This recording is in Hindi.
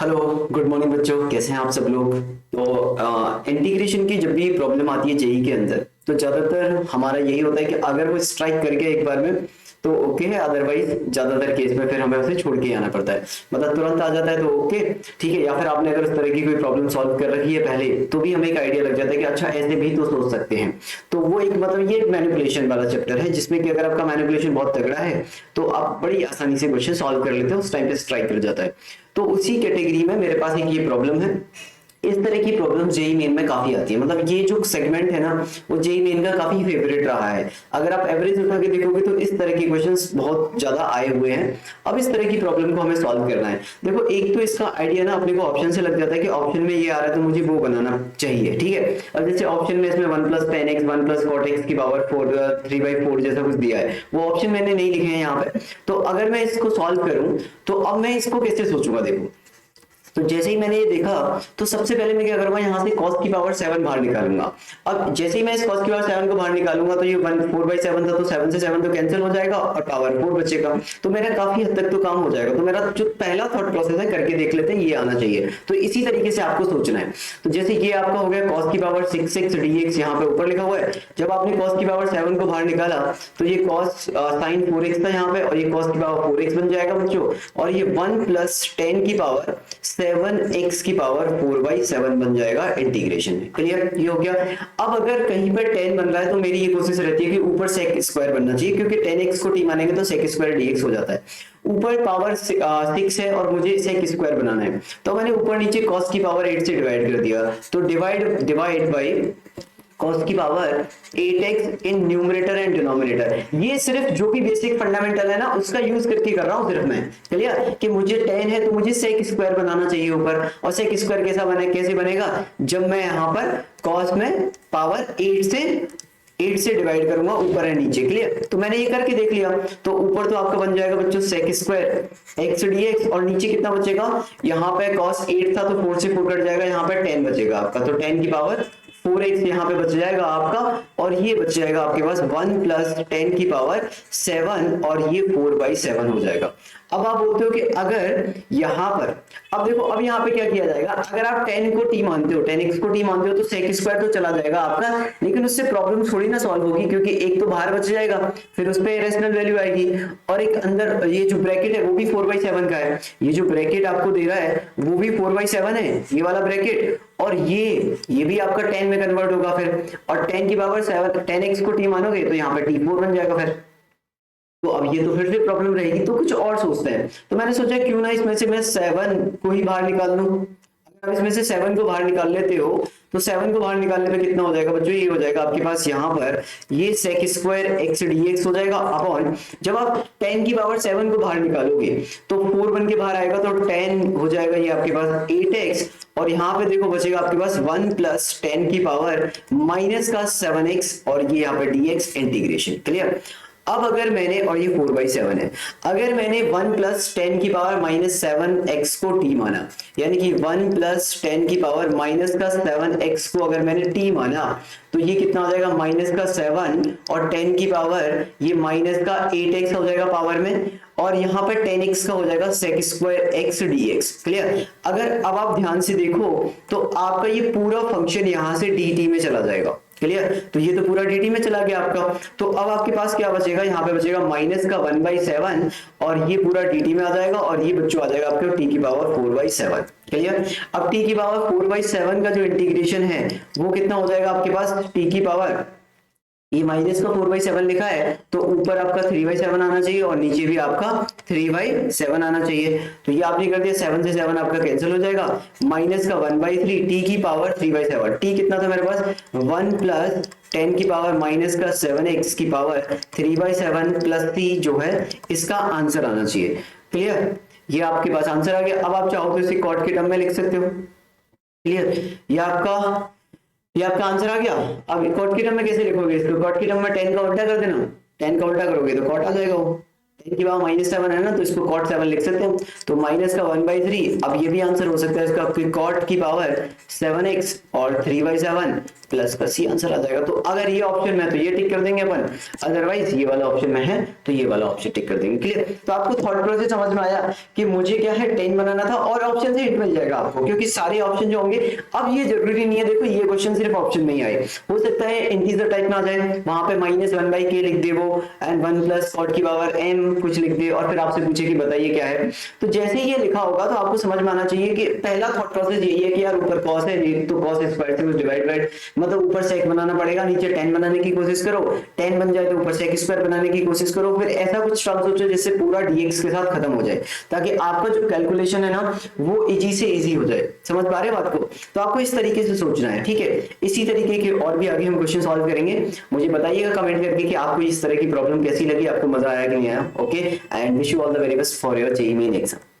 हेलो, गुड मॉर्निंग बच्चों। कैसे हैं आप सब लोग। तो इंटीग्रेशन की जब भी प्रॉब्लम आती है जेई के अंदर, तो ज्यादातर हमारा यही होता है कि अगर वो स्ट्राइक कर गया एक बार में तो ओके है, अदरवाइज ज्यादातर केस में फिर हमें उसे छोड़ के आना पड़ता है। मतलब तुरंत आ जाता है तो ओके ठीक है, या फिर आपने अगर उस तरह की कोई प्रॉब्लम सॉल्व कर रखी है पहले तो भी हमें एक आइडिया लग जाता है कि अच्छा ऐसे भी तो सोच सकते हैं। तो वो एक मतलब ये मैनिपुलेशन वाला चैप्टर है जिसमें कि अगर आपका मैनिपुलेशन बहुत तगड़ा है तो आप बड़ी आसानी से क्वेश्चन सॉल्व कर लेते हो, उस टाइम पे स्ट्राइक कर जाता है। तो उसी कैटेगरी में मेरे पास एक ये प्रॉब्लम है। इस तरह की प्रॉब्लम जेई मेन में काफी आती है। मतलब ये जो सेगमेंट है ना, वो जेई मेन का काफी फेवरेट रहा है। अगर आप एवरेज उठा के देखोगे तो इस तरह के क्वेश्चंस बहुत ज्यादा आए हुए हैं। अब इस तरह की प्रॉब्लम को हमें सॉल्व करना है। देखो, एक तो इसका आइडिया ना अपने को ऑप्शन से लग जाता है कि ऑप्शन में ये आ रहा है तो मुझे वो बनाना चाहिए, ठीक है। अब जैसे ऑप्शन में इसमें 1 + 10x 1 + cot x की पावर 4 3/4 जैसा कुछ दिया है, वो ऑप्शन मैंने नहीं लिखे हैं यहाँ पे। तो अगर मैं इसको सॉल्व करूं तो अब मैं इसको कैसे सोचूंगा। देखो, तो जैसे ही मैंने ये देखा तो सबसे पहले मैं क्या करूंगा, यहाँ से cos की पावर 7 बाहर निकालूंगा। अब जैसे ही मैं इस cos की पावर 7 को बाहर निकालूंगा तो ये 4/7 था, तो 7 से 7 तो कैंसिल हो जाएगा और पावर 4 बचेगा। तो मेरा काफी हद तक तो काम हो जाएगा। तो मेरा जो पहला थॉट प्रोसेस है करके देख लेते हैं, ये आना चाहिए। तो इसी तरीके से आपको सोचना है। तो जैसे ये आपका हो गया cos की पावर 6x dx, यहाँ पे ऊपर लिखा हुआ है। जब आपने cos की पावर 7 को बाहर निकाला तो ये cos sin 4x था यहाँ पे, और ये cos की पावर 4x बन जाएगा बच्चों। और ये 1 + 10 की पावर 7x की पावर 4/7 बन जाएगा इंटीग्रेशन में। क्लियर, ये हो गया। अब अगर कहीं पर 10 बन रहा है तो मेरी ये कोशिश रहती है कि ऊपर sec स्क्वायर बनना चाहिए, क्योंकि 10x को t मानेंगे तो sec स्क्वायर dx हो जाता है। ऊपर पावर 6 है और मुझे sec स्क्वायर बनाना है, तो मैंने ऊपर नीचे cos की पावर 8 से डिवाइड कर दिया। तो डिवाइड बाई cos की power 8x in numerator and denominator. ये सिर्फ जो भी बेसिक फंडामेंटल है ना उसका यूज करके कर रहा हूं सिर्फ मैं। क्लियर, कि मुझे 10 है तो मुझे sec स्क्वायर बनाना चाहिए ऊपर। और sec स्क्वायर कैसे बनेगा, जब मैं यहाँ पर cos में पावर 8 से डिवाइड करूंगा ऊपर है नीचे। क्लियर, तो मैंने ये करके देख लिया। तो ऊपर तो आपका बन जाएगा बच्चों sec स्क्वायर x dx, और नीचे कितना बचेगा, यहाँ पे cos 8 था तो 4 से 4 कट जाएगा, यहाँ पे 10 बचेगा आपका। तो 10 की पावर 4x यहाँ पे बच जाएगा आपका, और ये बच जाएगा आपके पास 1 + 10 की पावर 7, और ये 4/7 हो जाएगा। अब आप बोलते हो कि अगर यहाँ पर, अब देखो, अब यहाँ पे क्या किया जाएगा, अगर आप 10 को t मानते हो, 10x को t मानते हो तो sec स्क्वायर तो चला जाएगा आपका, लेकिन उससे प्रॉब्लम थोड़ी ना सॉल्व होगी, क्योंकि एक तो बाहर बच जाएगा, फिर उस पर इरेशनल वैल्यू आएगी, और एक अंदर ये जो ब्रैकेट है वो भी 4/7 का है। ये जो ब्रैकेट आपको दे रहा है वो भी 4/7 है, ये वाला ब्रैकेट, और ये भी आपका 10 में कन्वर्ट होगा फिर। और 10 की पावर 7, 10x को t मानोगे तो यहाँ पे t4 बन जाएगा फिर। तो अब ये तो फिर से प्रॉब्लम रहेगी, तो कुछ और सोचते हैं। तो मैंने सोचा क्यों ना इसमें से मैं 7 को ही बाहर निकाल लूं। अगर आप इसमें से 7 को बाहर निकाल लेते हो तो 7 को बाहर निकालने पे कितना हो जाएगा बच्चों, ये हो जाएगा आपके पास यहाँ पर ये sec स्क्वायर x dx हो जाएगा अपॉन, जब आप 10 की पावर 7 को बाहर निकालोगे तो 4 बन के बाहर आएगा, तो 10 हो जाएगा ये आपके पास 8x, और यहाँ पे देखो बचेगा आपके पास 1 + 10 की पावर माइनस का 7x, और ये यहाँ पे dx इंटीग्रेशन। क्लियर, अब अगर मैंने, और ये 4/7 है, अगर मैंने 1 + 10 की पावर -7x को t माना, यानी कि 1 + 10 की पावर माइनस का 7x को अगर मैंने t माना, तो ये कितना हो जाएगा, -7, और 10 की पावर ये माइनस का 8x हो जाएगा पावर में, और यहाँ पर 10x का हो जाएगा sec square x dx। Clear, अगर अब आप ध्यान से देखो तो आपका ये पूरा फंक्शन यहाँ से dt में चला जाएगा। क्लियर, तो ये तो पूरा dt में चला गया आपका। तो अब आपके पास क्या बचेगा, यहाँ पे बचेगा माइनस का 1/7, और ये पूरा dt में आ जाएगा, और ये बच्चों आ जाएगा आपके t की पावर 4/7। क्लियर, अब t की पावर 4/7 का जो इंटीग्रेशन है वो कितना हो जाएगा आपके पास, t की पावर, ये माइनस का 4/7 लिखा है तो ऊपर आपका 3/7 आना चाहिए, और नीचे भी आपका 3/7 आना चाहिए। तो ये आपने कर दिया, 7 से 7 आपका कैंसिल हो जाएगा, माइनस का 1/3 t की पावर 3/7। t कितना था मेरे पास, 1 + 10 की पावर माइनस का 7x की पावर 3/7 प्लस t जो है इसका आंसर आना चाहिए। क्लियर, ये आपके पास आंसर आ गया। अब आप चाहो तो इसे कॉट के टर्म में लिख सकते हो। क्लियर, ये आपका आंसर आ गया। अब कॉट की टर्म में कैसे लिखोगे इसको, कॉट की टर्म में 10 का उल्टा कर देना, 10 का उल्टा करोगे तो कॉट आ जाएगा वो। 10 की पावर -7 है ना, तो इसको cot 7 लिख सकते हैं, तो माइनस का 1/3। अब ये भी आंसर हो सकता है इसका, आपकी cot की पावर 7x और 3/7 प्लस का सी आंसर आ जाएगा। तो अगर ये ऑप्शन में है तो ये टिक कर देंगे अपन, अदरवाइज ये वाला ऑप्शन में है तो ये वाला ऑप्शन टिक कर देंगे। क्लियर? तो आपको थॉट प्रोसेस समझ में आया कि मुझे क्या है 10 बनाना था, और ऑप्शन से हिंट मिल जाएगा आपको, क्योंकि सारे ऑप्शन जो होंगे, अब ये जरूरी नहीं है, देखो ये क्वेश्चन सिर्फ ऑप्शन में ही आए, हो सकता है इंटीजर टाइप में आ जाए, वहां पे -1/k लिख दे वो, एंड 1 प्लस cot की पावर m कुछ लिख दे, और फिर आपसे पूछे कि बताइए क्या है। तो जैसे ही ये लिखा होगा तो आपको समझ में आना चाहिए कि पहला थॉट प्रोसेस यही है कि यार ऊपर cos है, तो cos स्क्वायर से कुछ डिवाइड, मतलब ऊपर sec बनाना पड़ेगा, नीचे 10 बनाने की कोशिश करो, 10 बन जाए तो ऊपर sec स्क्वायर बनाने की कोशिश करो, फिर ऐसा कुछ टर्म सोचो जिससे पूरा dx के साथ खत्म हो जाए, ताकि आपका जो कैलकुलेशन है ना वो इजी से इजी हो जाए। समझ पा रहे हैं बात को? तो आपको इस तरीके से सोचना है, ठीक है। इसी तरीके के और भी आगे हम क्वेश्चन सॉल्व करेंगे। मुझे बताइएगा कमेंट करके कि आपको इस तरह की प्रॉब्लम कैसी लगी, आपको मजा आया कि नहीं आया। Okay, and wish you all the very best for your JEE main exam.